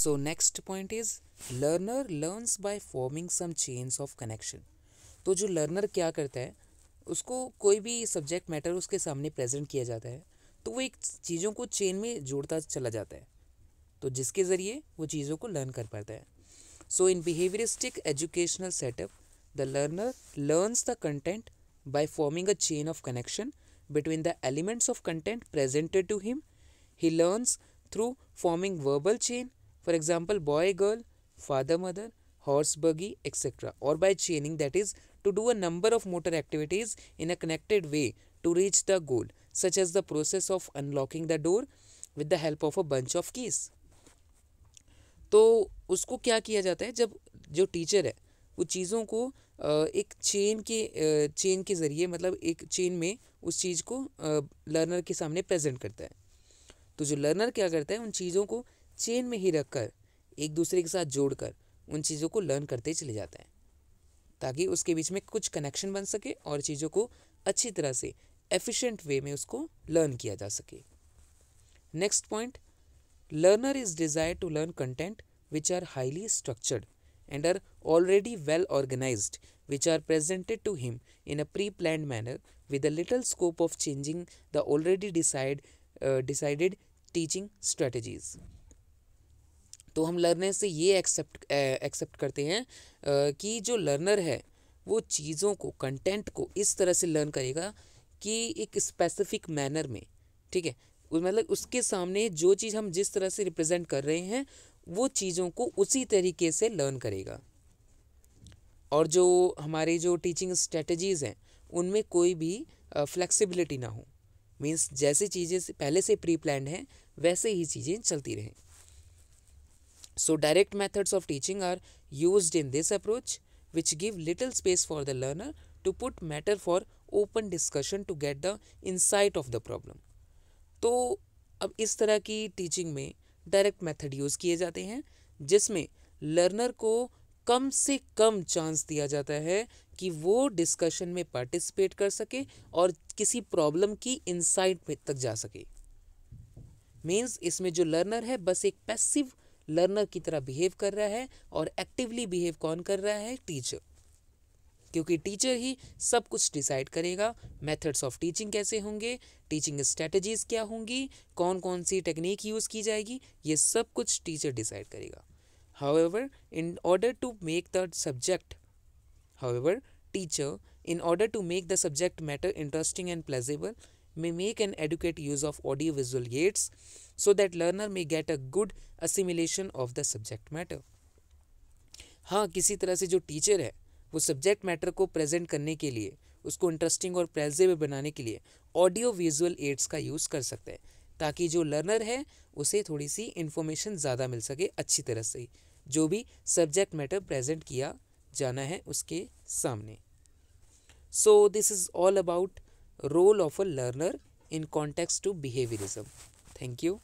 So next point is learner learns by forming some chains of connection. तो जो learner क्या करता है, उसको कोई भी सब्जेक्ट मैटर उसके सामने प्रेजेंट किया जाता है तो वो एक चीज़ों को चेन में जोड़ता चला जाता है, तो जिसके ज़रिए वो चीज़ों को लर्न कर पाता है। So in behavioristic educational setup the learner learns the content by forming a chain of connection between the elements of content presented to him. He learns through forming verbal chain, for example boy girl, father mother, horse buggy, etc., or by chaining, that is to do a number of motor activities in a connected way to reach the goal, such as the process of unlocking the door with the help of a bunch of keys. तो उसको क्या किया जाता है, जब जो teacher है वो चीज़ों को एक चेन के ज़रिए, मतलब एक चेन में उस चीज़ को लर्नर के सामने प्रेजेंट करता है। तो जो लर्नर क्या करता है, उन चीज़ों को चेन में ही रखकर एक दूसरे के साथ जोड़कर उन चीज़ों को लर्न करते चले जाता है, ताकि उसके बीच में कुछ कनेक्शन बन सके और चीज़ों को अच्छी तरह से एफिशिएंट वे में उसको लर्न किया जा सके। Next point, learner is desired to learn content which are highly structured and are already well organized, which are presented to him in a pre-planned manner with a little scope of changing the already decided teaching strategies. तो हम learner से ये accept करते हैं कि जो learner है वो चीज़ों को, कंटेंट को इस तरह से लर्न करेगा कि एक स्पेसिफिक मैनर में, ठीक है, मतलब उसके सामने जो चीज़ हम जिस तरह से रिप्रेजेंट कर रहे हैं वो चीज़ों को उसी तरीके से लर्न करेगा, और जो हमारी जो टीचिंग स्ट्रेटजीज़ हैं उनमें कोई भी फ्लेक्सिबिलिटी ना हो, मीन्स जैसे चीज़ें पहले से प्री प्लान्ड हैं वैसे ही चीज़ें चलती रहें। So direct methods of teaching are used in this approach which give little space for the learner to put matter for open discussion to get the insight of the problem. तो अब इस तरह की टीचिंग में direct method use किए जाते हैं जिसमें लर्नर को कम से कम चांस दिया जाता है कि वो डिस्कशन में पार्टिसिपेट कर सके और किसी प्रॉब्लम की इंसाइट में तक जा सके। मीन्स इसमें जो लर्नर है बस एक पैसिव लर्नर की तरह बिहेव कर रहा है, और एक्टिवली बिहेव कौन कर रहा है, टीचर, क्योंकि टीचर ही सब कुछ डिसाइड करेगा। मेथड्स ऑफ टीचिंग कैसे होंगे, टीचिंग स्ट्रेटजीज क्या होंगी, कौन कौन सी टेक्निक यूज़ की जाएगी, ये सब कुछ टीचर डिसाइड करेगा। However in order to make the subject in order to make the subject matter interesting and pleasurable may make an adequate use of audio visual aids so that learner may get a good assimilation of the subject matter. हाँ, किसी तरह से जो teacher है वो subject matter को present करने के लिए, उसको इंटरेस्टिंग और प्लेजेबल बनाने के लिए ऑडियो विजुअल एड्स का यूज़ कर सकता है, ताकि जो लर्नर है उसे थोड़ी सी इन्फॉर्मेशन ज़्यादा मिल सके अच्छी तरह से, जो भी सब्जेक्ट मैटर प्रेजेंट किया जाना है उसके सामने। So this is all about role of a learner in context to behaviourism. Thank you.